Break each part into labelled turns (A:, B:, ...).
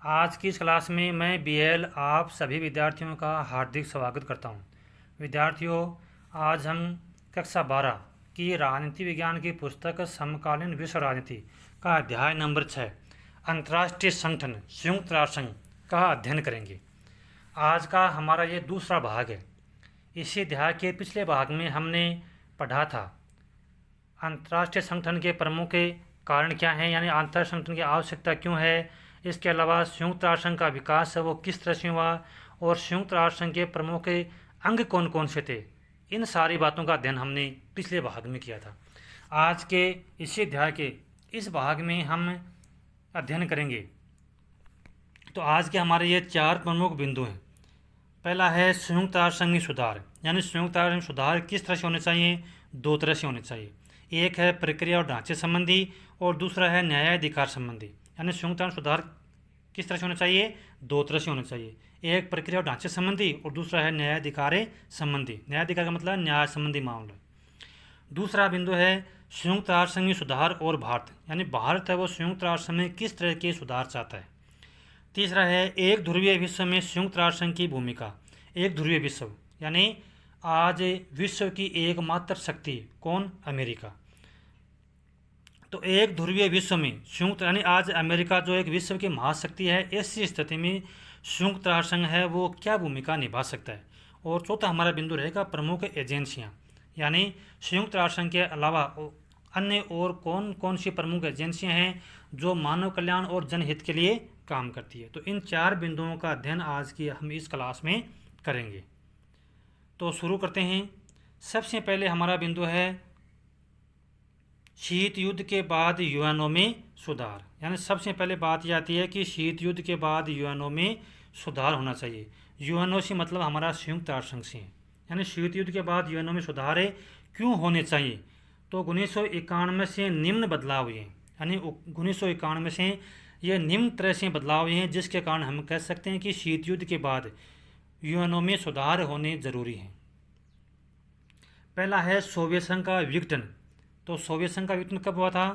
A: आज की इस क्लास में मैं बीएल आप सभी विद्यार्थियों का हार्दिक स्वागत करता हूं। विद्यार्थियों, आज हम कक्षा 12 की राजनीति विज्ञान की पुस्तक समकालीन विश्व राजनीति का अध्याय नंबर 6 अंतर्राष्ट्रीय संगठन संयुक्त राष्ट्र संघ का अध्ययन करेंगे। आज का हमारा ये दूसरा भाग है। इसी अध्याय के पिछले भाग में हमने पढ़ा था अंतर्राष्ट्रीय संगठन के प्रमुख कारण क्या हैं, यानी अंतर्राष्ट्रीय संगठन की आवश्यकता क्यों है। इसके अलावा संयुक्त राष्ट्र संघ का विकास है वो किस तरह से हुआ और संयुक्त राष्ट्र संघ के प्रमुख अंग कौन कौन से थे। इन सारी बातों का अध्ययन हमने पिछले भाग में किया था। आज के इसी अध्याय के इस भाग में हम अध्ययन करेंगे। तो आज के हमारे ये 4 प्रमुख बिंदु हैं। पहला है संयुक्त राष्ट्र संघ में सुधार, यानी संयुक्त राष्ट्र में सुधार किस तरह से होने चाहिए। 2 तरह से होने चाहिए। एक है प्रक्रिया और ढांचे संबंधी और दूसरा है न्यायाधिकार संबंधी। यानी संयुक्त राष्ट्र सुधार किस तरह से होना चाहिए। 2 तरह से होना चाहिए। एक प्रक्रिया और ढांचे संबंधी और दूसरा है न्यायाधिकार संबंधी। न्यायाधिकार का मतलब न्याय संबंधी मामला। दूसरा बिंदु है संयुक्त राष्ट्र संघ में सुधार और भारत, यानी भारत है वो संयुक्त राष्ट्र में किस तरह के सुधार चाहता है। तीसरा है एक ध्रुवीय विश्व में संयुक्त राष्ट्र संघ की भूमिका। एक ध्रुवीय विश्व यानी आज विश्व की एकमात्र शक्ति कौन, अमेरिका। तो एक ध्रुवीय विश्व में संयुक्त यानी आज अमेरिका जो एक विश्व की महाशक्ति है, ऐसी स्थिति में संयुक्त राष्ट्र संघ है वो क्या भूमिका निभा सकता है। और चौथा हमारा बिंदु रहेगा प्रमुख एजेंसियां, यानी संयुक्त राष्ट्र संघ के अलावा अन्य और कौन कौन सी प्रमुख एजेंसियां हैं जो मानव कल्याण और जनहित के लिए काम करती है। तो इन 4 बिंदुओं का अध्ययन आज की हम इस क्लास में करेंगे। तो शुरू करते हैं। सबसे पहले हमारा बिंदु है शीत युद्ध के बाद यूएनओ में सुधार, यानी सबसे पहले बात यह आती है कि शीत युद्ध के बाद यूएनओ में सुधार होना चाहिए। यूएनओ से मतलब हमारा संयुक्त राष्ट्र संघ से है, यानी शीत युद्ध के बाद यूएनओ में सुधार क्यों होने चाहिए। तो 1991 से निम्न बदलाव हुए हैं, यानी 1991 से ये निम्न तरह से बदलाव हुए हैं जिसके कारण हम कह सकते हैं कि शीत युद्ध के बाद यूएनओ में सुधार होने जरूरी है। पहला है सोवियत संघ का विघटन। तो सोवियत संघ का विघटन कब हुआ था।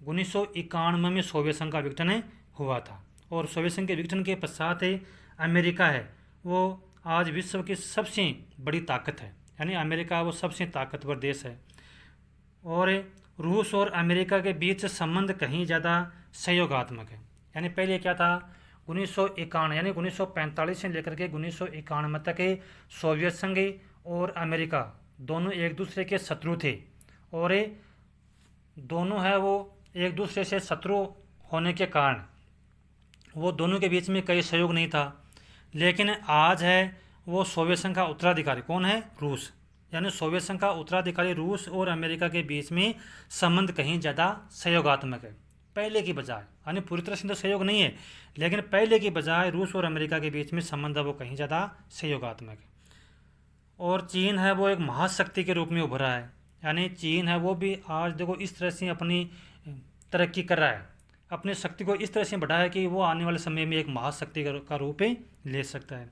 A: 1991 में सोवियत संघ का विघटन हुआ था। और सोवियत संघ के विघटन के पश्चात अमेरिका है वो आज विश्व की सबसे बड़ी ताकत है, यानी अमेरिका वो सबसे ताकतवर देश है। और रूस और अमेरिका के बीच संबंध कहीं ज़्यादा सहयोगात्मक है। यानी पहले क्या था, 1951 यानी 1945 से लेकर के 1991 तक सोवियत संघ और अमेरिका दोनों एक दूसरे के शत्रु थे। और दोनों है वो एक दूसरे से शत्रु होने के कारण वो दोनों के बीच में कई सहयोग नहीं था। लेकिन आज है वो सोवियत संघ का उत्तराधिकारी कौन है, रूस। यानी सोवियत संघ का उत्तराधिकारी रूस और अमेरिका के बीच में संबंध कहीं ज़्यादा सहयोगात्मक है पहले की बजाय। यानी पूरी तरह से तो सहयोग नहीं है, लेकिन पहले की बजाय रूस और अमेरिका के बीच में संबंध है वो कहीं ज़्यादा सहयोगात्मक है। और चीन है वो एक महाशक्ति के रूप में उभरा है, यानी चीन है वो भी आज देखो इस तरह से अपनी तरक्की कर रहा है, अपनी शक्ति को इस तरह से बढ़ाया कि वो आने वाले समय में एक महाशक्ति का रूप ले सकता है।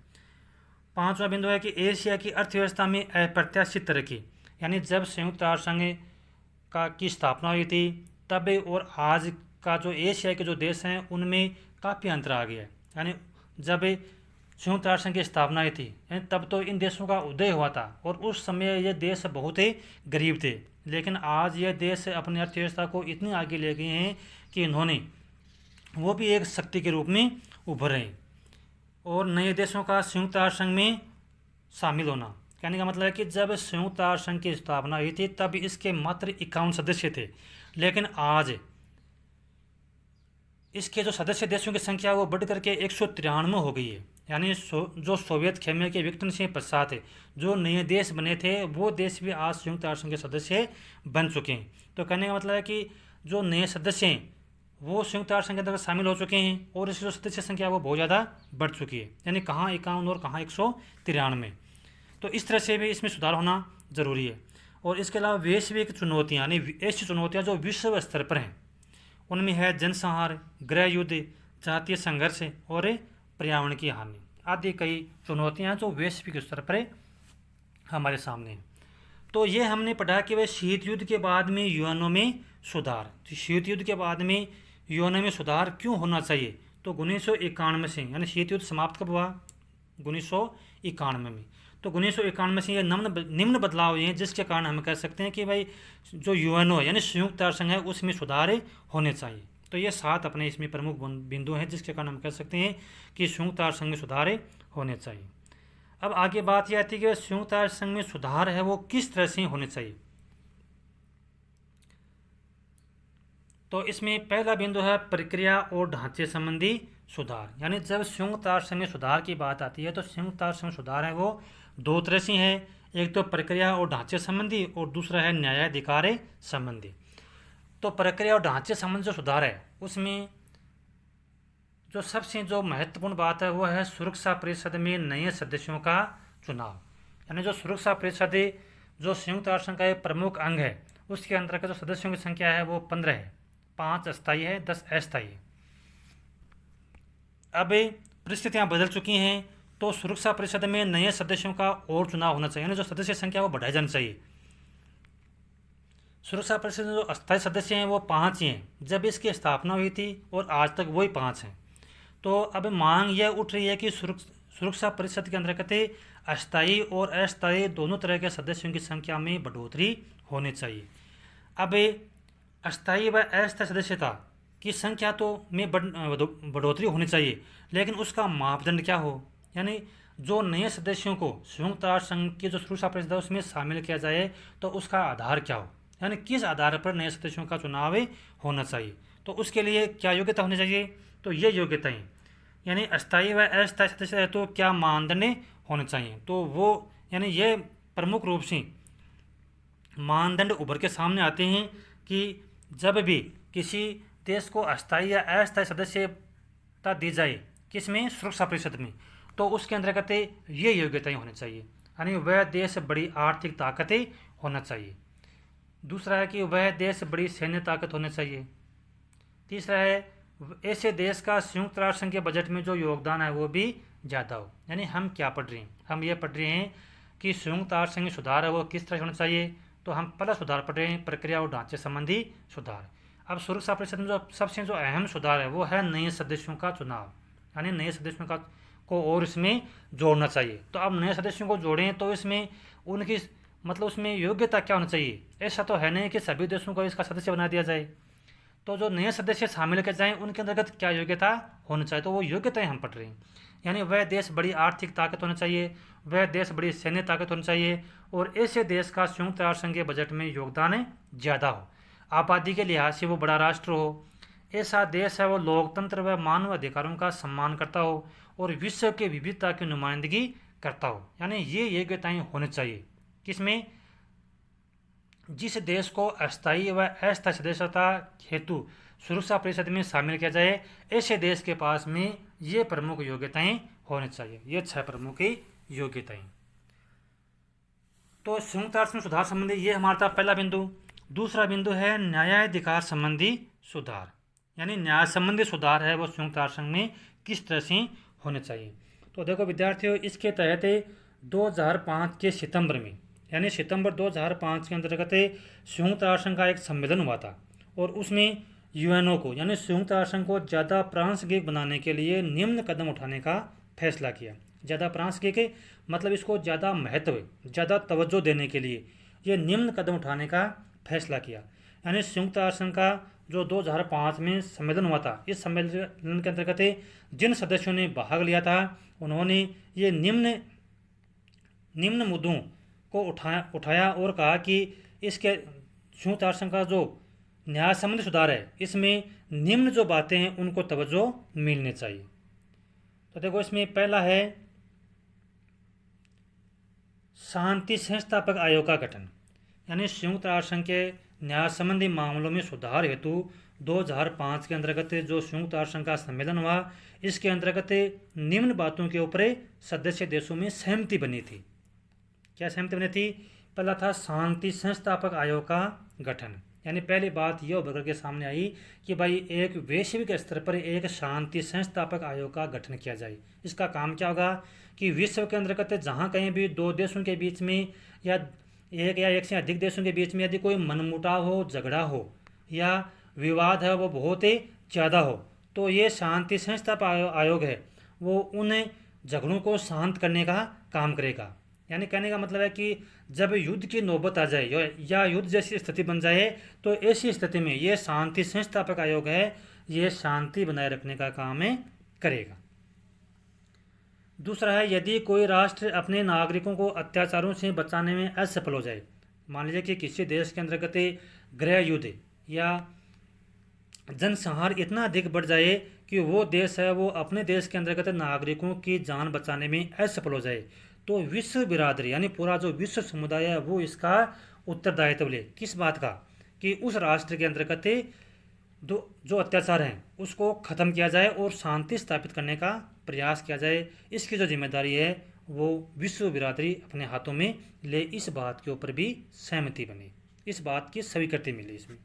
A: 5वां बिंदु है कि एशिया की अर्थव्यवस्था में अप्रत्याशित तरक्की, यानी जब संयुक्त राष्ट्र संघ की स्थापना हुई थी तब और आज का जो एशिया के जो देश हैं उनमें काफ़ी अंतर आ गया है। यानी जब संयुक्त राष्ट्र संघ की स्थापना हुई थी यानी तब तो इन देशों का उदय हुआ था और उस समय ये देश बहुत ही गरीब थे, लेकिन आज ये देश अपनी अर्थव्यवस्था को इतनी आगे ले गए हैं कि इन्होंने वो भी एक शक्ति के रूप में उभर रहे हैं। और नए देशों का संयुक्त राष्ट्र संघ में शामिल होना, कहने का मतलब है कि जब संयुक्त राष्ट्र संघ की स्थापना हुई थी तब इसके मात्र 51 सदस्य थे, लेकिन आज इसके जो सदस्य देशों की संख्या वो बढ़ करके 193 हो गई है। यानी जो सोवियत खेमे के विघटन से पश्चात जो नए देश बने थे वो देश भी आज संयुक्त राष्ट्र संघ के सदस्य बन चुके हैं। तो कहने का मतलब है कि जो नए सदस्य हैं वो संयुक्त राष्ट्र संघ के अंदर शामिल हो चुके हैं और इसकी जो सदस्य संख्या वो बहुत ज़्यादा बढ़ चुकी है, यानी कहाँ 51 और कहाँ 193। तो इस तरह से भी इसमें सुधार होना ज़रूरी है। और इसके अलावा वैश्विक चुनौतियाँ, यानी ऐसी चुनौतियाँ जो विश्व स्तर पर हैं, उनमें है जनसंहार, गृह युद्ध, जातीय संघर्ष और पर्यावरण की हानि आदि कई चुनौतियाँ जो वैश्विक स्तर पर हमारे सामने हैं। तो ये हमने पढ़ा कि वह शीत युद्ध के बाद में यूएनओ में सुधार। तो शीत युद्ध के बाद में यूएनओ में सुधार क्यों होना चाहिए। तो 1991 से, यानी शीत युद्ध समाप्त कब हुआ? 1991 में। तो 1991 से ये निम्न बदलाव हुए हैं, जिसके कारण हम कह सकते हैं कि भाई जो यूएनओ यानी संयुक्त राष्ट्र संघ है उसमें सुधार होने चाहिए। तो ये 7 अपने इसमें प्रमुख बिंदु हैं जिसके कारण हम कह सकते हैं कि संयुक्त राष्ट्र संघ में सुधार होने चाहिए। अब आगे बात यह आती है कि संयुक्त राष्ट्र संघ में सुधार है वो किस तरह से होने चाहिए। तो इसमें पहला बिंदु है प्रक्रिया और ढांचे संबंधी सुधार। यानी जब संयुक्त राष्ट्र संघ में सुधार की बात आती है तो संयुक्त राष्ट्र संघ सुधार है वो 2 तरह से है, एक तो प्रक्रिया और ढांचे संबंधी और दूसरा है न्यायाधिकार संबंधी। तो प्रक्रिया और ढांचे संबंधी जो सुधार है उसमें जो सबसे जो महत्वपूर्ण बात है वो है सुरक्षा परिषद में नए सदस्यों का चुनाव। यानी जो सुरक्षा परिषद जो संयुक्त राष्ट्र संघ का एक प्रमुख अंग है उसके अंतर्गत जो सदस्यों की संख्या है वो 15 है, 5 अस्थायी है, 10 अस्थायी है। अब परिस्थितियां बदल चुकी हैं तो सुरक्षा परिषद में नए सदस्यों का और चुनाव होना चाहिए, यानी जो सदस्य संख्या वो बढ़ाई जानी चाहिए। सुरक्षा परिषद में जो अस्थायी सदस्य हैं वो 5 ही हैं जब इसकी स्थापना हुई थी और आज तक वही 5 हैं। तो अब मांग यह उठ रही है कि सुरक्षा परिषद के अंतर्गत अस्थायी और अस्थायी दोनों तरह के सदस्यों की संख्या में बढ़ोतरी होनी चाहिए। अब अस्थायी व अस्थायी सदस्यता की संख्या तो में बढ़ोतरी होनी चाहिए, लेकिन उसका मापदंड क्या हो, यानी जो नए सदस्यों को संयुक्त राष्ट्र संघ की जो सुरक्षा परिषद है उसमें शामिल किया जाए तो उसका आधार क्या हो, यानी किस आधार पर नए सदस्यों का चुनाव होना चाहिए। तो उसके लिए क्या योग्यता होनी चाहिए, तो ये योग्यताएं यानी अस्थायी व अस्थायी सदस्य है तो क्या मानदंड होने चाहिए। तो वो यानी ये प्रमुख रूप से मानदंड उभर के सामने आते हैं कि जब भी किसी देश को अस्थायी या अस्थायी सदस्यता दी जाए किसमें, सुरक्षा परिषद में, तो उसके अंतर्गत ये योग्यताएं होनी चाहिए। यानी वह देश बड़ी आर्थिक ताकत होना चाहिए। दूसरा है कि वह देश बड़ी सैन्य ताकत होना चाहिए। तीसरा है ऐसे देश का संयुक्त राष्ट्र संघ के बजट में जो योगदान है वो भी ज़्यादा हो। यानी हम क्या पढ़ रहे हैं, हम ये पढ़ रहे हैं कि संयुक्त राष्ट्र संघ में सुधार है वो किस तरह होना चाहिए। तो हम पहला सुधार पढ़ रहे हैं प्रक्रिया और ढांचे संबंधी सुधार। अब सुरक्षा परिषद में जो सबसे जो अहम सुधार है वो है नए सदस्यों का चुनाव, यानी नए सदस्यों का को और इसमें जोड़ना चाहिए। तो अब नए सदस्यों को जोड़ें तो इसमें उनकी मतलब उसमें योग्यता क्या होना चाहिए। ऐसा तो है नहीं कि सभी देशों को इसका सदस्य बना दिया जाए। तो जो नए सदस्य शामिल किए जाएँ उनके अंतर्गत क्या योग्यता होनी चाहिए, तो वो योग्यताएं हम पढ़ रहे हैं। यानी वह देश बड़ी आर्थिक ताकत होना चाहिए, वह देश बड़ी सैन्य ताकत होनी चाहिए और ऐसे देश का संयुक्त राष्ट्र संघ के बजट में योगदान ज़्यादा हो, आबादी के लिहाज से वो बड़ा राष्ट्र हो, ऐसा देश है वो लोकतंत्र व मानव अधिकारों का सम्मान करता हो और विश्व के विविधता की नुमाइंदगी करता हो। यानी ये योग्यताएं होनी चाहिए किसमें, जिस देश को अस्थायी व अस्थायी सदस्यता हेतु सुरक्षा परिषद में शामिल किया जाए ऐसे देश के पास में ये प्रमुख योग्यताएं होनी चाहिए। ये 6 प्रमुख योग्यताएं। तो संयुक्त राष्ट्र में सुधार संबंधी ये हमारा था पहला बिंदु। दूसरा बिंदु है न्यायाधिकार संबंधी सुधार, यानी न्याय संबंधी सुधार है वो संयुक्त राष्ट्र संघ में किस तरह से होने चाहिए। तो देखो विद्यार्थियों, इसके तहत 2005 के सितंबर में, यानी सितंबर 2005 के अंतर्गत संयुक्त राष्ट्र संघ का एक सम्मेलन हुआ था और उसमें यूएनओ को यानी संयुक्त राष्ट्र संघ को ज़्यादा प्रासंगिक बनाने के लिए निम्न कदम उठाने का फैसला किया। ज़्यादा प्रासंगिक मतलब इसको ज़्यादा महत्व, ज़्यादा तवज्जो देने के लिए ये निम्न कदम उठाने का फैसला किया। यानी संयुक्त राष्ट्र संघ का जो 2005 में सम्मेलन हुआ था, इस सम्मेलन के अंतर्गत जिन सदस्यों ने भाग लिया था उन्होंने ये निम्न मुद्दों को उठाया और कहा कि इसके संयुक्त राष्ट्र संघ का जो न्याय संबंधी सुधार है इसमें निम्न जो बातें हैं उनको तवज्जो मिलनी चाहिए। तो देखो इसमें पहला है शांति संस्थापक आयोग का गठन, यानी संयुक्त राष्ट्र संघ के न्याय संबंधी मामलों में सुधार हेतु 2005 के अंतर्गत जो संयुक्त राष्ट्र संघ का सम्मेलन हुआ इसके अंतर्गत निम्न बातों के ऊपर सदस्य देशों में सहमति बनी थी। क्या सहमति बनी थी? पहला था शांति संस्थापक आयोग का गठन, यानी पहली बात यह उभर के सामने आई कि भाई एक वैश्विक स्तर पर एक शांति संस्थापक आयोग का गठन किया जाए। इसका काम क्या होगा कि विश्व के अंतर्गत जहाँ कहीं भी 2 देशों के बीच में या एक से अधिक देशों के बीच में यदि कोई मनमुटाव हो, झगड़ा हो या विवाद है वो बहुत ही ज़्यादा हो, तो ये शांति संस्थापक आयोग है वो उन झगड़ों को शांत करने का काम करेगा। यानी कहने का मतलब है कि जब युद्ध की नौबत आ जाए या युद्ध जैसी स्थिति बन जाए तो ऐसी स्थिति में ये शांति संस्थापक आयोग है ये शांति बनाए रखने का काम करेगा। दूसरा है, यदि कोई राष्ट्र अपने नागरिकों को अत्याचारों से बचाने में असफल हो जाए, मान लीजिए कि किसी देश के अंतर्गत गृह युद्ध या जनसंहार इतना अधिक बढ़ जाए कि वो देश है वो अपने देश के अंतर्गत नागरिकों की जान बचाने में असफल हो जाए, तो विश्व बिरादरी यानी पूरा जो विश्व समुदाय है वो इसका उत्तरदायित्व ले। किस बात का? कि उस राष्ट्र के अंतर्गत जो अत्याचार हैं उसको ख़त्म किया जाए और शांति स्थापित करने का प्रयास किया जाए। इसकी जो जिम्मेदारी है वो विश्व बिरादरी अपने हाथों में ले। इस बात के ऊपर भी सहमति बनी, इस बात की स्वीकृति मिली इसमें।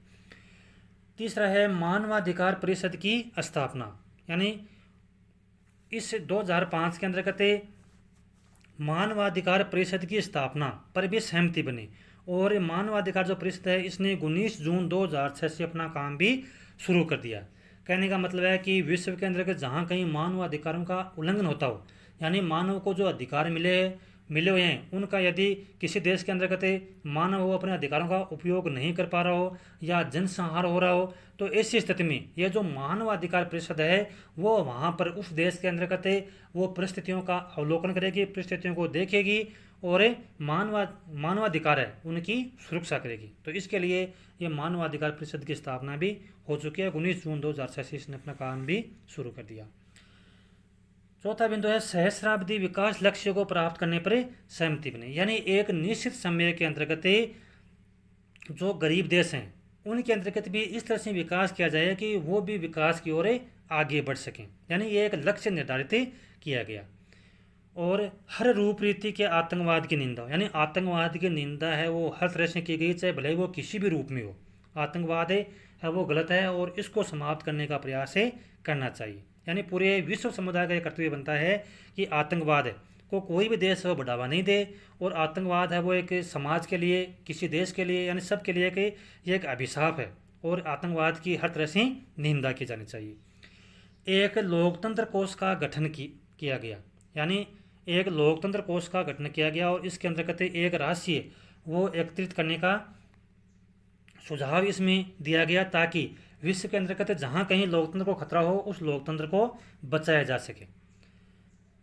A: तीसरा है मानवाधिकार परिषद की स्थापना, यानी इस 2005 के अंतर्गत मानवाधिकार परिषद की स्थापना पर भी सहमति बनी और मानवाधिकार जो परिषद है इसने 19 जून 2006 से अपना काम भी शुरू कर दिया। कहने का मतलब है कि विश्व के अंतर्गत जहाँ कहीं मानवाधिकारों का उल्लंघन होता हो, यानी मानव को जो अधिकार मिले हुए हैं उनका यदि किसी देश के अंतर्गत मानव वो अपने अधिकारों का उपयोग नहीं कर पा रहा हो या जनसंहार हो रहा हो, तो ऐसी स्थिति में ये जो मानवाधिकार परिषद है वो वहाँ पर उस देश के अंतर्गत वो परिस्थितियों का अवलोकन करेगी, परिस्थितियों को देखेगी और मानवाधिकार है उनकी सुरक्षा करेगी। तो इसके लिए ये मानवाधिकार परिषद की स्थापना भी हो चुकी है। 19 जून 2006 से इसने अपना काम भी शुरू कर दिया। चौथा बिंदु है सहस्राब्दी विकास लक्ष्य को प्राप्त करने पर सहमति बनी, यानी एक निश्चित समय के अंतर्गत जो गरीब देश हैं उनके अंतर्गत भी इस तरह से विकास किया जाए कि वो भी विकास की ओर आगे बढ़ सकें, यानी ये एक लक्ष्य निर्धारित किया गया। और हर रूप रीति के आतंकवाद की निंदा, यानी आतंकवाद की निंदा है वो हर तरह से की गई, चाहे भले वो किसी भी रूप में हो। आतंकवाद है वो गलत है और इसको समाप्त करने का प्रयास करना चाहिए। यानी पूरे विश्व समुदाय का यह कर्तव्य बनता है कि आतंकवाद को कोई भी देश वो बढ़ावा नहीं दे और आतंकवाद है वो एक समाज के लिए, किसी देश के लिए, यानी सब के लिए कि ये एक अभिशाप है और आतंकवाद की हर तरह से निंदा की जानी चाहिए। एक लोकतंत्र कोष का गठन किया गया, यानी एक लोकतंत्र कोष का गठन किया गया और इसके अंतर्गत एक राशि वो एकत्रित करने का सुझाव इसमें दिया गया ताकि विश्व के अंतर्गत जहाँ कहीं लोकतंत्र को खतरा हो उस लोकतंत्र को बचाया जा सके।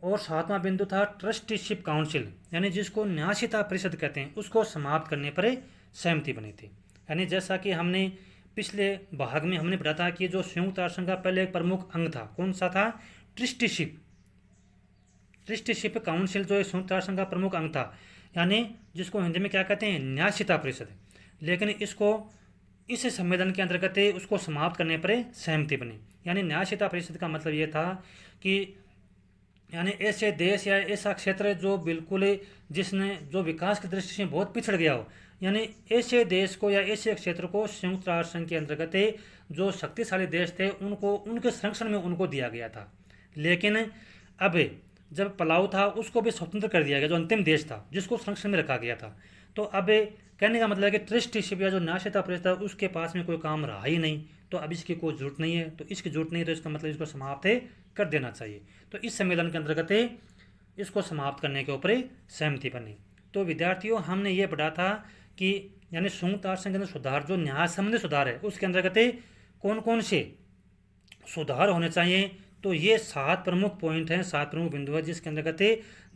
A: और सातवां बिंदु था ट्रस्टीशिप काउंसिल, यानी जिसको न्यायशीता परिषद कहते हैं, उसको समाप्त करने पर सहमति बनी थी। यानी जैसा कि हमने पिछले भाग में हमने पढ़ा था कि जो संयुक्त राष्ट्र संघ का पहले एक प्रमुख अंग था, कौन सा था? ट्रस्टीशिप काउंसिल जो संयुक्त राष्ट्र संघ का प्रमुख अंग था, यानी जिसको हिंदी में क्या कहते हैं? न्यायशीता परिषद। लेकिन इसको इस सम्मेलन के अंतर्गत उसको समाप्त करने पर सहमति बनी। यानी न्यायशीता परिषद का मतलब ये था कि यानी ऐसे देश या ऐसा क्षेत्र जो बिल्कुल जिसने जो विकास की दृष्टि से बहुत पिछड़ गया हो, यानी ऐसे देश को या ऐसे क्षेत्र को संयुक्त राष्ट्र संघ के अंतर्गत जो शक्तिशाली देश थे उनको उनके संरक्षण में उनको दिया गया था। लेकिन अब जब पलाऊ था उसको भी स्वतंत्र कर दिया गया, जो अंतिम देश था जिसको संरक्षण में रखा गया था। तो अब कहने का मतलब है कि ट्रस्टीशिप या जो न्यायशीता परिषद है उसके पास में कोई काम रहा ही नहीं, तो अब इसकी कोई जरूरत नहीं है। तो इसकी जरूरत नहीं है तो इसका मतलब इसको समाप्त कर देना चाहिए। तो इस सम्मेलन के अंतर्गत इसको समाप्त करने के ऊपर सहमति बनी। तो विद्यार्थियों हमने ये पढ़ा था कि यानी संयुक्त राष्ट्र संघ के अंदर सुधार जो न्याय संबंधी सुधार है उसके अंतर्गत कौन कौन से सुधार होने चाहिए। तो ये 7 प्रमुख पॉइंट हैं, 7 प्रमुख बिंदु है जिसके अंतर्गत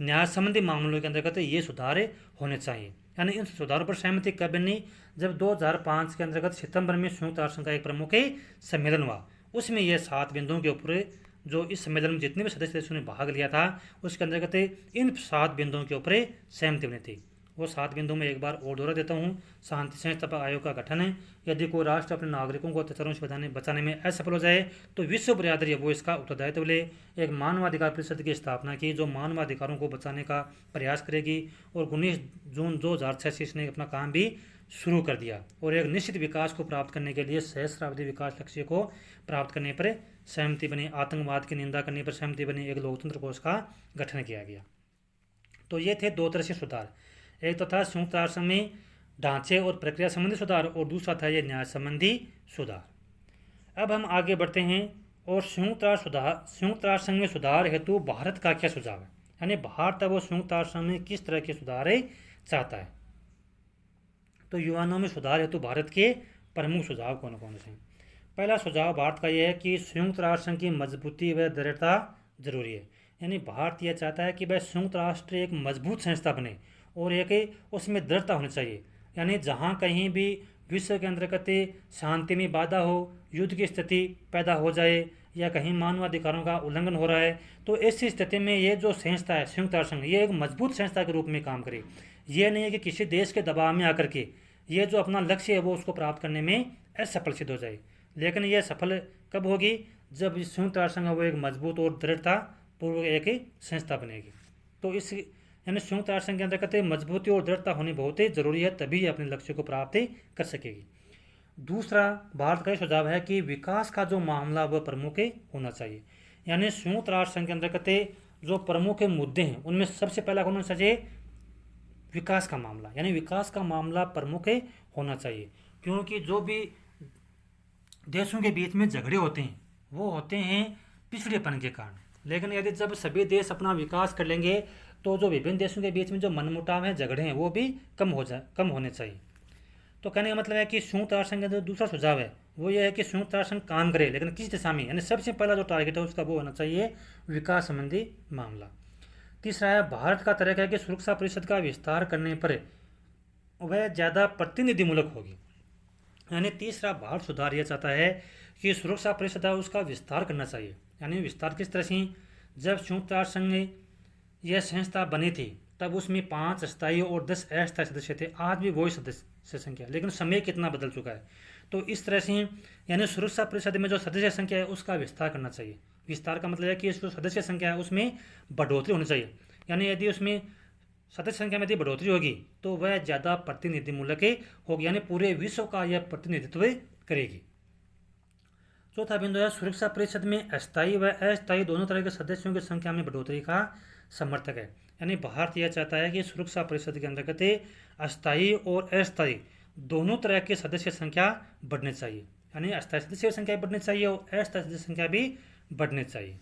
A: न्याय संबंधी मामलों के अंतर्गत ये सुधार होने चाहिए। यानी इन सुधारों पर सहमति कब बनी? जब 2005 के अंतर्गत सितंबर में संयुक्त राष्ट्र संघ का एक प्रमुख सम्मेलन हुआ, उसमें ये 7 बिंदुओं के ऊपर जो इस सम्मेलन में जितने भी सदस्य देशों ने भाग लिया था उसके अंतर्गत इन 7 बिंदुओं के ऊपर सहमति बनी थी। वो 7 बिंदु में एक बार और दोहरा देता हूँ। शांति संस्थापक आयोग का गठन है। यदि कोई राष्ट्र अपने नागरिकों को अत्याचारों से बचाने में असफल हो जाए तो विश्व बिरादरी वो इसका उत्तरदायित्व ले। एक मानवाधिकार परिषद की स्थापना की जो मानवाधिकारों को बचाने का प्रयास करेगी और 19 जून 2006 से इसने अपना काम भी शुरू कर दिया। और एक निश्चित विकास को प्राप्त करने के लिए सहस्राब्दी विकास लक्ष्य को प्राप्त करने पर सहमति बनी। आतंकवाद की निंदा करने पर सहमति बनी। एक लोकतंत्र कोष का गठन किया गया। तो ये थे 2 तरह से सुधार। एक तो था संयुक्त राष्ट्र में ढांचे और प्रक्रिया संबंधी सुधार और दूसरा था ये न्याय संबंधी सुधार। अब हम आगे बढ़ते हैं और संयुक्त राष्ट्र संघ में सुधार हेतु भारत का क्या सुझाव है, यानी भारत अब वो संयुक्त राष्ट्र संघ में किस तरह के सुधार चाहता है। तो यूएनओ में सुधार हेतु भारत के प्रमुख सुझाव कौन कौन से हैं। पहला सुझाव भारत का यह है कि संयुक्त राष्ट्र संघ की मजबूती व दृढ़ता जरूरी है, यानी भारत यह चाहता है कि वह संयुक्त राष्ट्र एक मजबूत संस्था बने और एक उसमें दृढ़ता होनी चाहिए, यानी जहाँ कहीं भी विश्व के अंतर्गत शांति में बाधा हो, युद्ध की स्थिति पैदा हो जाए या कहीं मानवाधिकारों का उल्लंघन हो रहा है, तो ऐसी स्थिति में ये जो संस्था है संयुक्त राष्ट्र संघ, ये एक मजबूत संस्था के रूप में काम करे। ये नहीं है कि किसी देश के दबाव में आकर के ये जो अपना लक्ष्य है वो उसको प्राप्त करने में असफल सिद्ध हो जाए, लेकिन यह सफल कब होगी, जब संयुक्त राष्ट्र संघ वो एक मजबूत और दृढ़ता पूर्वक एक संस्था बनेगी। तो इस यानी संयुक्त राष्ट्र संघ के अंतर्गत मजबूती और दृढ़ता होनी बहुत ही जरूरी है, तभी ये अपने लक्ष्य को प्राप्त कर सकेगी। दूसरा भारत का सुझाव है कि विकास का जो मामला वह प्रमुख होना चाहिए, यानी संयुक्त राष्ट्र संघ के अंतर्गत जो प्रमुख मुद्दे हैं उनमें सबसे पहला होना चाहिए विकास का मामला, यानी विकास का मामला प्रमुख होना चाहिए। क्योंकि जो भी देशों के बीच में झगड़े होते हैं वो होते हैं पिछड़ेपन के कारण, लेकिन यदि जब सभी देश अपना विकास कर लेंगे तो जो विभिन्न देशों के बीच में जो मनमुटाव हैं, झगड़े हैं, वो भी कम होने चाहिए। तो कहने का मतलब है कि संयुक्त राष्ट्र संघ का जो दूसरा सुझाव है वो ये है कि संयुक्त राष्ट्र संघ काम करे, लेकिन किस दिशा में, यानी सबसे पहला जो टारगेट है उसका वो होना चाहिए विकास संबंधी मामला। तीसरा है भारत का तर्क है कि सुरक्षा परिषद का विस्तार करने पर वह ज़्यादा प्रतिनिधिमूलक होगी, यानी तीसरा भारत सुधार यह चाहता है कि सुरक्षा परिषद है उसका विस्तार करना चाहिए। यानी विस्तार किस तरह से, जब संयुक्त राष्ट्र संघ यह संस्था बनी थी तब उसमें 5 स्थायी और 10 अस्थायी सदस्य थे, आज भी वही सदस्य संख्या, लेकिन समय कितना बदल चुका है। तो इस तरह से यानी सुरक्षा परिषद में जो सदस्य संख्या है उसका विस्तार करना चाहिए। विस्तार का मतलब है कि जो सदस्य संख्या है उसमें बढ़ोतरी होनी चाहिए, यानी यदि उसमें सदस्य संख्या में यदि बढ़ोतरी होगी तो वह ज़्यादा प्रतिनिधिमूलक होगी, यानी पूरे विश्व का यह प्रतिनिधित्व करेगी। चौथा बिंदु है सुरक्षा परिषद में अस्थायी व अस्थायी दोनों तरह के सदस्यों की संख्या में बढ़ोतरी का समर्थक है, यानी भारत यह चाहता है कि सुरक्षा परिषद के अंतर्गत अस्थायी और अस्थायी दोनों तरह के सदस्य संख्या बढ़नी चाहिए, यानी अस्थायी सदस्य की संख्या बढ़नी चाहिए और अस्थायी सदस्य संख्या भी बढ़नी चाहिए।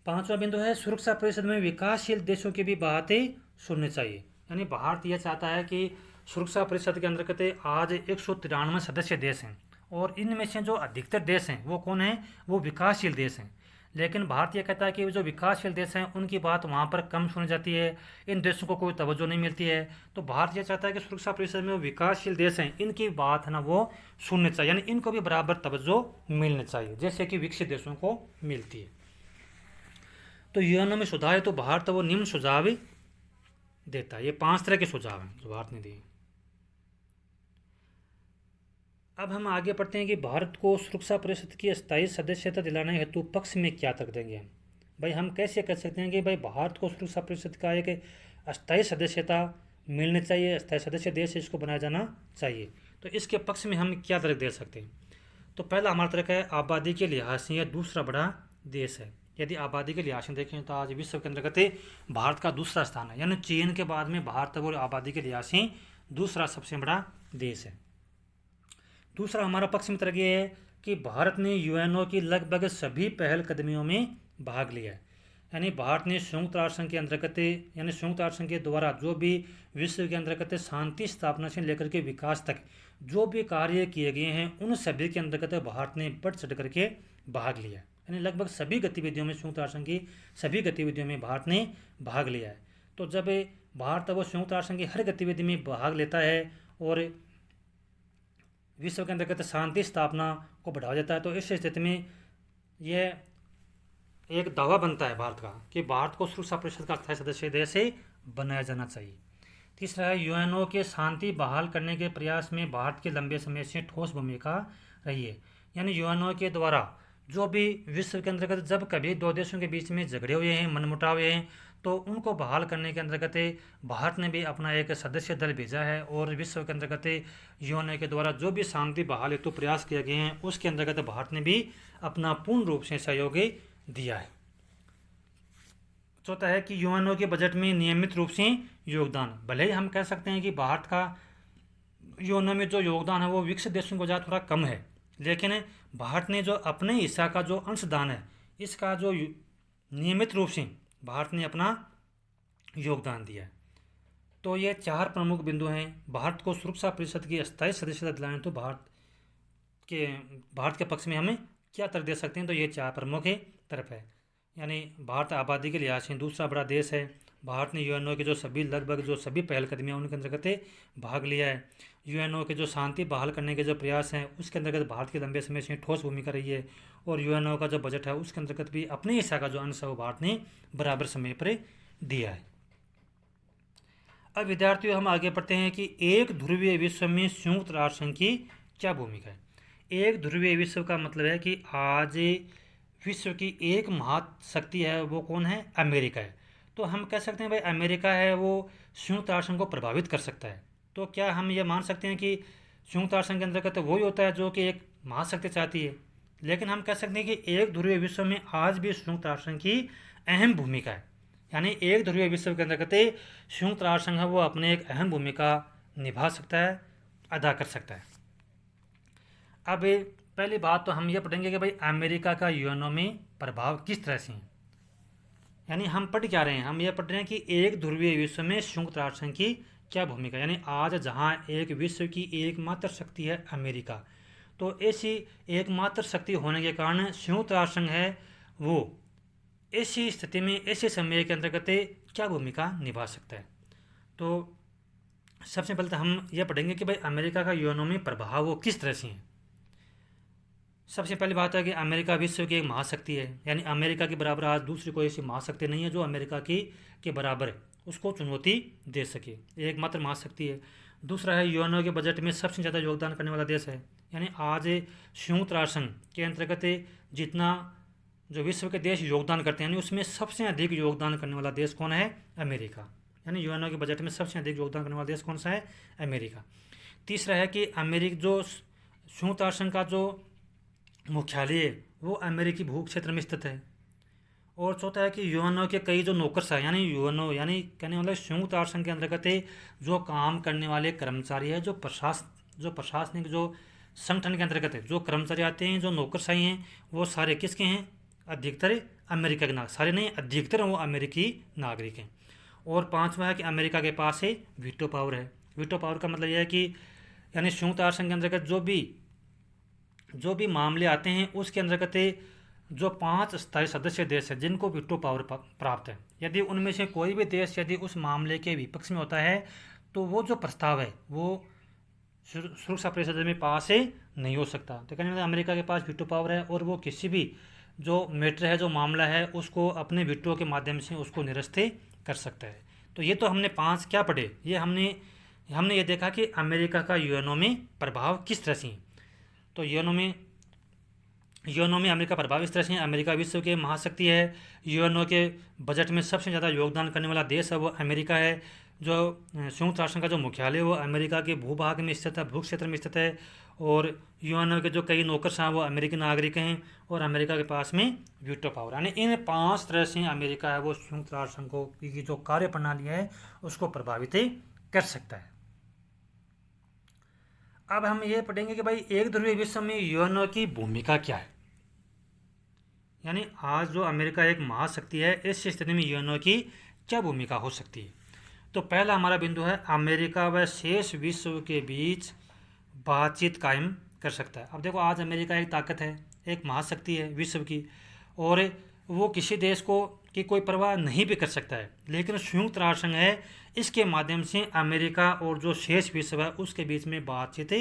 A: पांचवा बिंदु है सुरक्षा परिषद में विकासशील देशों की भी बातें सुननी चाहिए, यानी भारत यह चाहता है कि सुरक्षा परिषद के अंतर्गत आज 193 सदस्य देश हैं और इनमें से जो अधिकतर देश हैं वो कौन है, वो विकासशील देश हैं। लेकिन भारत यह कहता है कि जो विकासशील देश हैं उनकी बात वहाँ पर कम सुनी जाती है, इन देशों को कोई तवज्जो नहीं मिलती है। तो भारत यह चाहता है कि सुरक्षा परिषद में वो विकासशील देश हैं इनकी बात है ना वो सुननी चाहिए, यानी इनको भी बराबर तवज्जो मिलनी चाहिए जैसे कि विकसित देशों को मिलती है। तो यूएनओ में सुधार है तो भारत वो निम्न सुझाव देता है। ये 5 तरह के सुझाव हैं जो भारत ने दिए। अब हम आगे बढ़ते हैं कि भारत को सुरक्षा परिषद की अस्थायी सदस्यता दिलाने हेतु पक्ष में क्या तर्क देंगे हम। भाई हम कैसे कर सकते हैं कि भाई भारत को सुरक्षा परिषद का एक अस्थायी सदस्यता मिलनी चाहिए, अस्थायी सदस्य देश इसको बनाया जाना चाहिए, तो इसके पक्ष में हम क्या तर्क दे सकते हैं। तो पहला हमारा तर्क है आबादी के लिहाज से यह दूसरा बड़ा देश है। यदि आबादी के लिहाज से देखें तो आज विश्व के अंतर्गत भारत का दूसरा स्थान है, यानी चीन के बाद में भारत वो आबादी के लिहाज से दूसरा सबसे बड़ा देश है। दूसरा हमारा पक्ष में तर्क ये है कि भारत ने यूएनओ की लगभग सभी पहलकदमियों में भाग लिया है, यानी भारत ने संयुक्त राष्ट्र संघ के अंतर्गत यानी संयुक्त राष्ट्र संघ के द्वारा जो भी विश्व के अंतर्गत शांति स्थापना से लेकर के विकास तक जो भी कार्य किए गए हैं उन सभी के अंतर्गत भारत ने बढ़ चढ़ करके भाग लिया है, यानी लगभग सभी गतिविधियों में संयुक्त राष्ट्र संघ की सभी गतिविधियों में भारत ने भाग लिया है। तो जब भारत वो संयुक्त राष्ट्र संघ की हर गतिविधि में भाग लेता है और विश्व के अंतर्गत शांति स्थापना को बढ़ावा देता है, तो इस स्थिति में यह एक दावा बनता है भारत का कि भारत को सुरक्षा परिषद का अस्थायी सदस्य देश बनाया जाना चाहिए। तीसरा है यूएनओ के शांति बहाल करने के प्रयास में भारत की लंबे समय से ठोस भूमिका रही है, यानी यूएनओ के द्वारा जो भी विश्व के अंतर्गत जब कभी दो देशों के बीच में झगड़े हुए हैं, मनमुटाव हुए हैं, तो उनको बहाल करने के अंतर्गत भारत ने भी अपना एक सदस्य दल भेजा है और विश्व के अंतर्गत यूएनओ के द्वारा जो भी शांति बहाल हेतु प्रयास किए गए हैं उसके अंतर्गत भारत ने भी अपना पूर्ण रूप से सहयोग दिया है। चौथा है कि यूएनओ के बजट में नियमित रूप से योगदान, भले ही हम कह सकते हैं कि भारत का यूएनओ में जो योगदान है वो विकसित देशों को ज़्यादा थोड़ा कम है, लेकिन भारत ने जो अपने हिस्सा का जो अंशदान है, इसका जो नियमित रूप से भारत ने अपना योगदान दिया है। तो ये 4 प्रमुख बिंदु हैं। भारत को सुरक्षा परिषद की अस्थायी सदस्यता दिलाएं तो के भारत के पक्ष में हमें क्या तर्क दे सकते हैं, तो ये 4 प्रमुख तरफ है। यानी भारत आबादी के लिहाज से दूसरा बड़ा देश है। भारत ने यूएनओ के जो सभी पहलकदमियाँ उनके अंतर्गत भाग लिया है। यूएनओ के जो शांति बहाल करने के जो प्रयास हैं उसके अंतर्गत भारत की लंबे समय से ठोस भूमिका रही है। और यूएनओ का जो बजट है उसके अंतर्गत भी अपने हिस्सा का जो अंश है वो भारत ने बराबर समय पर दिया है। अब विद्यार्थियों हम आगे पढ़ते हैं कि एक ध्रुवीय विश्व में संयुक्त राष्ट्र संघ की क्या भूमिका है। एक ध्रुवीय विश्व का मतलब है कि आज विश्व की एक महाशक्ति है, वो कौन है? अमेरिका है। तो हम कह सकते हैं भाई अमेरिका है वो संयुक्त राष्ट्र संघ को प्रभावित कर सकता है। तो क्या हम ये मान सकते हैं कि संयुक्त राष्ट्र संघ के अंतर्गत वही होता है जो कि एक महाशक्ति चाहती है? लेकिन हम कह सकते हैं कि एक ध्रुवीय विश्व में आज भी संयुक्त राष्ट्र संघ की अहम भूमिका है। यानी एक ध्रुवीय विश्व के अंतर्गत संयुक्त राष्ट्र संघ वो अपने एक अहम भूमिका निभा सकता है, अदा कर सकता है। अब पहली बात तो हम ये पढ़ेंगे कि भाई अमेरिका का यूएनओ में प्रभाव किस तरह से है। यानी हम पढ़ क्या रहे हैं? हम ये पढ़ रहे हैं कि एक ध्रुवीय विश्व में संयुक्त राष्ट्र संघ की क्या भूमिका। यानी आज जहाँ एक विश्व की एकमात्र शक्ति है अमेरिका, तो ऐसी एकमात्र शक्ति होने के कारण संयुक्त राष्ट्र संघ है वो ऐसी स्थिति में ऐसे समय के अंतर्गत क्या भूमिका निभा सकता है। तो सबसे पहले तो हम यह पढ़ेंगे कि भाई अमेरिका का यूएनओ में प्रभाव वो किस तरह से है। सबसे पहली बात है कि अमेरिका विश्व की एक महाशक्ति है। यानी अमेरिका के बराबर आज दूसरी कोई ऐसी महाशक्ति नहीं है जो अमेरिका की के बराबर है, उसको चुनौती दे सके, एकमात्र महाशक्ति है। दूसरा है यूएनओ के बजट में सबसे ज़्यादा योगदान करने वाला देश है। यानी आज संयुक्त राष्ट्र संघ के अंतर्गत जितना जो विश्व के देश योगदान करते हैं, यानी उसमें सबसे अधिक योगदान करने वाला देश कौन है? अमेरिका। यानी यूएनओ के बजट में सबसे अधिक योगदान करने वाला देश कौन सा है? अमेरिका। तीसरा है कि अमेरिका जो संयुक्त राष्ट्र संघ का जो मुख्यालय है वो अमेरिकी भू क्षेत्र में स्थित है। और चौथा है कि यूएनओ के कई जो नौकरशाह, यानी यूएनओ यानी कहने वाले संयुक्त राष्ट्र संघ के अंतर्गत जो काम करने वाले कर्मचारी है, जो प्रशासनिक जो संगठन के अंतर्गत है जो कर्मचारी आते हैं, जो नौकरशाही हैं, वो सारे किसके हैं? अधिकतर अमेरिका के नागरिक, सारे नहीं अधिकतर वो अमेरिकी नागरिक हैं। और पांचवा है कि अमेरिका के पास है वीटो पावर है। वीटो पावर का मतलब यह है कि यानी संयुक्त राष्ट्र संघ के अंतर्गत जो भी मामले आते हैं उसके अंतर्गत जो 5 स्थायी सदस्य देश है जिनको वीटो पावर प्राप्त है, यदि उनमें से कोई भी देश यदि उस मामले के विपक्ष में होता है तो वो जो प्रस्ताव है वो सुरक्षा परिषद में पास नहीं हो सकता। तो कहने मतलब अमेरिका के पास वीटो पावर है और वो किसी भी जो मैटर है, जो मामला है, उसको अपने वीटो के माध्यम से उसको निरस्त कर सकता है। तो ये तो हमने 5 क्या पढ़े, ये हमने ये देखा कि अमेरिका का यूएनओ में प्रभाव किस तरह से है। तो यूएनओ में अमेरिका प्रभाव इस तरह से है। अमेरिका विश्व के महाशक्ति है। यूएनओ के बजट में सबसे ज़्यादा योगदान करने वाला देश है वो अमेरिका है। जो संयुक्त राष्ट्र का जो मुख्यालय है वो अमेरिका के भूभाग में स्थित है, भू क्षेत्र में स्थित है। और यूएनओ के जो कई नौकरशाह वो अमेरिकी नागरिक हैं और अमेरिका के पास में वीटो पावर। यानी इन 5 तरह से अमेरिका है वो संयुक्त राष्ट्र संघ की जो कार्य प्रणाली है उसको प्रभावित कर सकता है। अब हम ये पढ़ेंगे कि भाई एक ध्रुवीय विश्व में यूएनओ की भूमिका क्या है। यानी आज जो अमेरिका एक महाशक्ति है, इस स्थिति में यूएनओ की क्या भूमिका हो सकती है। तो पहला हमारा बिंदु है अमेरिका व शेष विश्व के बीच बातचीत कायम कर सकता है। अब देखो आज अमेरिका एक ताकत है, एक महाशक्ति है विश्व की, और वो किसी देश को की कोई परवाह नहीं भी कर सकता है। लेकिन संयुक्त राष्ट्र संघ है, इसके माध्यम से अमेरिका और जो शेष विश्व है उसके बीच में बातचीत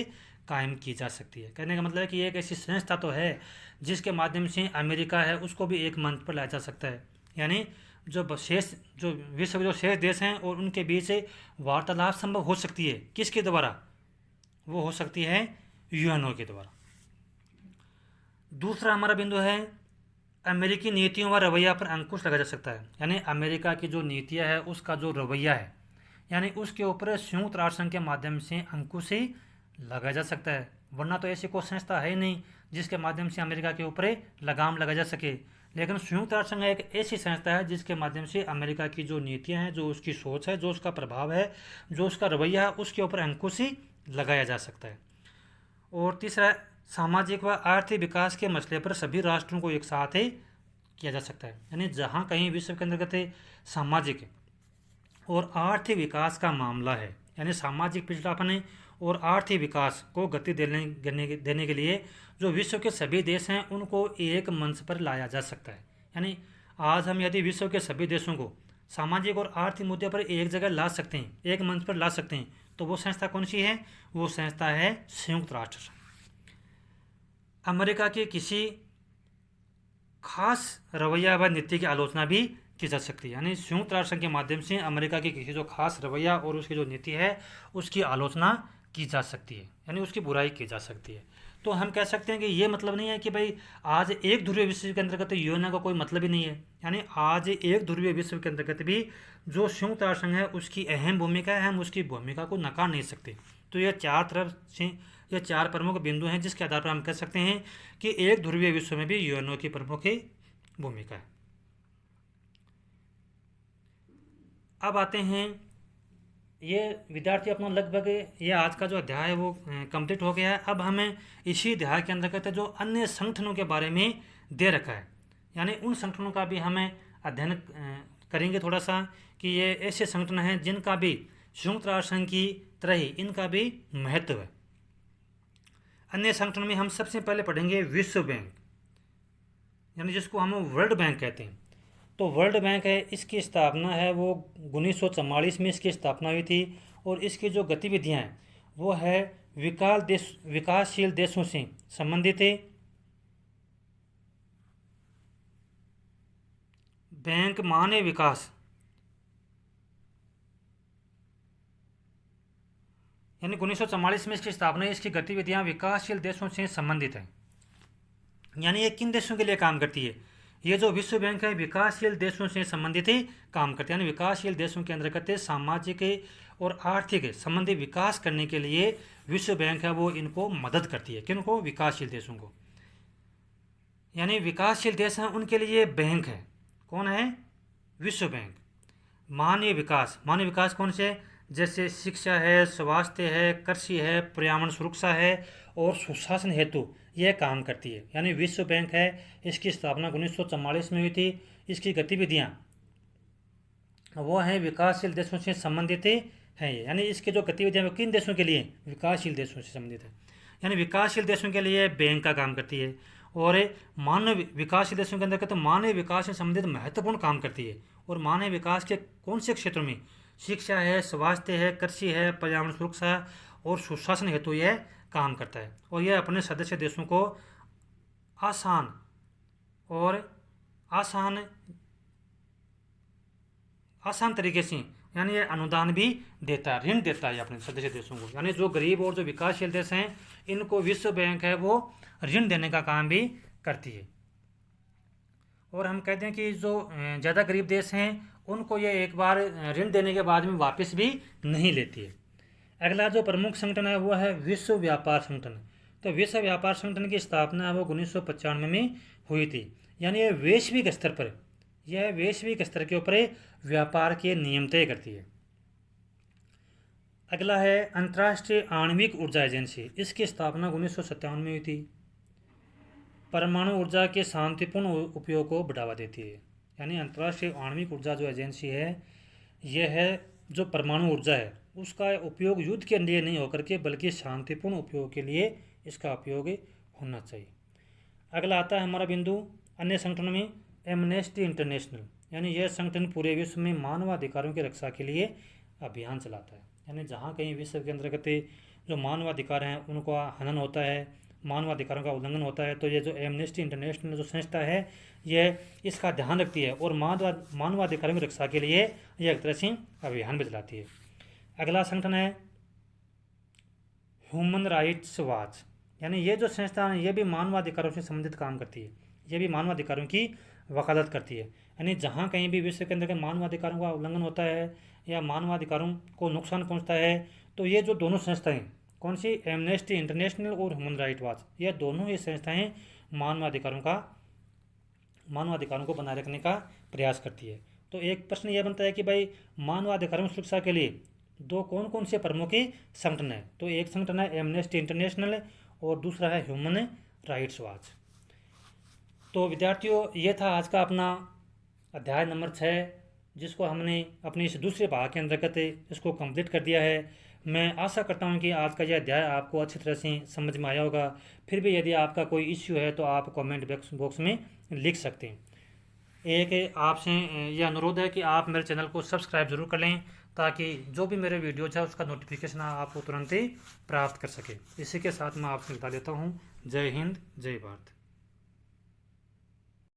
A: कायम की जा सकती है। कहने का मतलब है कि एक ऐसी संस्था तो है जिसके माध्यम से अमेरिका है उसको भी एक मंच पर लाया जा सकता है। यानी जो विश्व जो शेष देश हैं और उनके बीच वार्तालाप संभव हो सकती है। किसके द्वारा? वो हो सकती है यूएनओ के द्वारा। दूसरा हमारा बिंदु है अमेरिकी नीतियों व रवैया पर अंकुश लगाया जा सकता है। यानी अमेरिका की जो नीतियाँ है उसका जो रवैया है, यानी उसके ऊपर संयुक्त राष्ट्र संघ के माध्यम से अंकुश ही लगाया जा सकता है। वरना तो ऐसी कोई संस्था है नहीं जिसके माध्यम से अमेरिका के ऊपर लगाम लगाया जा सके। लेकिन संयुक्त राष्ट्र संघ एक ऐसी संस्था है जिसके माध्यम से अमेरिका की जो नीतियाँ हैं, जो उसकी सोच है, जो उसका प्रभाव है, जो उसका रवैया है, उसके ऊपर अंकुश ही लगाया जा सकता है। और तीसरा सामाजिक व आर्थिक विकास के मसले पर सभी राष्ट्रों को एक साथ ही किया जा सकता है। यानी जहाँ कहीं विश्व के अंतर्गत सामाजिक और आर्थिक विकास का मामला है, यानी सामाजिक पिछड़ापन और आर्थिक विकास को गति देने के लिए जो विश्व के सभी देश हैं उनको एक मंच पर लाया जा सकता है। यानी आज हम यदि विश्व के सभी देशों को सामाजिक और आर्थिक मुद्दे पर एक जगह ला सकते हैं, एक मंच पर ला सकते हैं, तो वो संस्था कौन सी है? वो संस्था है संयुक्त राष्ट्र संघ। अमेरिका के किसी खास रवैया व नीति की आलोचना भी की जा सकती है। यानी संयुक्त राष्ट्र संघ के माध्यम से अमेरिका की किसी जो खास रवैया और उसकी जो नीति है उसकी आलोचना की जा सकती है, यानी उसकी बुराई की जा सकती है। तो हम कह सकते हैं कि ये मतलब नहीं है कि भाई आज एक ध्रुवीय विश्व के अंतर्गत यूएन का कोई मतलब ही नहीं है। यानी आज एक ध्रुवीय विश्व के अंतर्गत भी जो संयुक्त राष्ट्र संघ है उसकी अहम भूमिका है, हम उसकी भूमिका को नकार नहीं सकते। तो ये ये चार प्रमुख बिंदु हैं जिसके आधार पर हम कह सकते हैं कि एक ध्रुवीय विश्व में भी यूएनओ की प्रमुख भूमिका है। अब आते हैं, ये विद्यार्थी अपना लगभग ये आज का जो अध्याय है वो कंप्लीट हो गया है। अब हमें इसी अध्याय के अंतर्गत जो अन्य संगठनों के बारे में दे रखा है, यानी उन संगठनों का भी हमें अध्ययन करेंगे थोड़ा सा कि ये ऐसे संगठन हैं जिनका भी संयुक्त राष्ट्र संघ की तरह ही इनका भी महत्व है। अन्य संगठन में हम सबसे पहले पढ़ेंगे विश्व बैंक, यानी जिसको हम वर्ल्ड बैंक कहते हैं। तो वर्ल्ड बैंक है, इसकी स्थापना है वो 1944 में इसकी स्थापना हुई थी और इसकी जो गतिविधियां हैं वो है विकासशील देशों से संबंधित है। बैंक मानव विकास, यानी 1944 में इसकी स्थापना है, इसकी गतिविधियां विकासशील देशों से संबंधित हैं। यानी ये किन देशों के लिए काम करती है? ये जो विश्व बैंक है विकासशील देशों से संबंधित ही काम करते हैं, यानी विकासशील देशों के अंतर्गत सामाजिक और आर्थिक संबंधी विकास करने के लिए विश्व बैंक है वो इनको मदद करती है। किनको? विकासशील देशों को। यानी विकासशील देश हैं उनके लिए बैंक है। कौन है? विश्व बैंक। मानवीय विकास कौन से? जैसे शिक्षा है, स्वास्थ्य है, कृषि है, पर्यावरण सुरक्षा है और सुशासन हेतु यह काम करती है। यानी विश्व बैंक है, इसकी स्थापना 1944 में हुई थी। इसकी गतिविधियां वो हैं विकासशील देशों से संबंधित हैं। यानी इसकी जो गतिविधियां वो किन देशों के लिए? विकासशील देशों से संबंधित है। यानी विकासशील देशों के लिए बैंक का काम करती है और मानव विकासशील देशों के अंतर्गत मानव विकास से संबंधित महत्वपूर्ण काम करती है। और मानव विकास के कौन से क्षेत्रों में? शिक्षा है, स्वास्थ्य है, कृषि है, पर्यावरण सुरक्षा और सुशासन हेतु यह काम करता है। और यह अपने सदस्य देशों को आसान तरीके से यानी ये अनुदान भी देता है, ऋण देता है अपने सदस्य देशों को। यानी जो गरीब और जो विकासशील देश हैं इनको विश्व बैंक है वो ऋण देने का काम भी करती है। और हम कहते हैं कि जो ज़्यादा गरीब देश हैं उनको ये एक बार ऋण देने के बाद में वापस भी नहीं लेती है। अगला जो प्रमुख संगठन है वो है विश्व व्यापार संगठन। तो विश्व व्यापार संगठन की स्थापना वो 1995 में हुई थी। यानी यह वैश्विक स्तर के ऊपर व्यापार के नियम तय करती है। अगला है अंतर्राष्ट्रीय आणविक ऊर्जा एजेंसी। इसकी स्थापना 1957 में हुई थी। परमाणु ऊर्जा के शांतिपूर्ण उपयोग को बढ़ावा देती है। यानी अंतर्राष्ट्रीय आणविक ऊर्जा जो एजेंसी है यह है जो परमाणु ऊर्जा है उसका उपयोग युद्ध के लिए नहीं होकर के बल्कि शांतिपूर्ण उपयोग के लिए इसका उपयोग होना चाहिए। अगला आता है हमारा बिंदु अन्य संगठनों में एमनेस्टी इंटरनेशनल। यानी यह संगठन पूरे विश्व में मानवाधिकारों की रक्षा के लिए अभियान चलाता है। यानी जहाँ कहीं विश्व के अंतर्गत जो मानवाधिकार हैं उनका हनन होता है, मानवाधिकारों का उल्लंघन होता है, तो ये जो एमनेस्टी इंटरनेशनल जो संस्था है यह इसका ध्यान रखती है और मानवाधिकारों की रक्षा के लिए यह एक तरह से अभियान भी चलाती है। अगला संगठन है ह्यूमन राइट्स वॉच। यानी ये जो संस्था है ये भी मानवाधिकारों से संबंधित काम करती है, ये भी मानवाधिकारों की वकालत करती है। यानी जहाँ कहीं भी विश्व के अंदर मानवाधिकारों का उल्लंघन होता है या मानवाधिकारों को नुकसान पहुँचता है तो ये जो दोनों संस्थाएँ कौन सी? एमनेस्टी इंटरनेशनल और ह्यूमन राइट वॉच, यह दोनों ही संस्थाएं मानवाधिकारों को बनाए रखने का प्रयास करती है। तो एक प्रश्न यह बनता है कि भाई मानवाधिकारों की सुरक्षा के लिए दो कौन कौन से प्रमुख संगठन हैं? तो एक संगठन है एमनेस्टी इंटरनेशनल और दूसरा है ह्यूमन राइट्स वॉच। तो विद्यार्थियों, ये था आज का अपना अध्याय नंबर 6, जिसको हमने अपने इस दूसरे भाग के अंतर्गत इसको कंप्लीट कर दिया है। मैं आशा करता हूँ कि आज का यह अध्याय आपको अच्छी तरह से समझ में आया होगा। फिर भी यदि आपका कोई इश्यू है तो आप कमेंट बॉक्स में लिख सकते हैं। एक आपसे यह अनुरोध है कि आप मेरे चैनल को सब्सक्राइब जरूर कर लें, ताकि जो भी मेरे वीडियोज है उसका नोटिफिकेशन आपको तुरंत ही प्राप्त कर सके। इसी के साथ मैं आपसे विदा लेता हूँ। जय हिंद, जय भारत।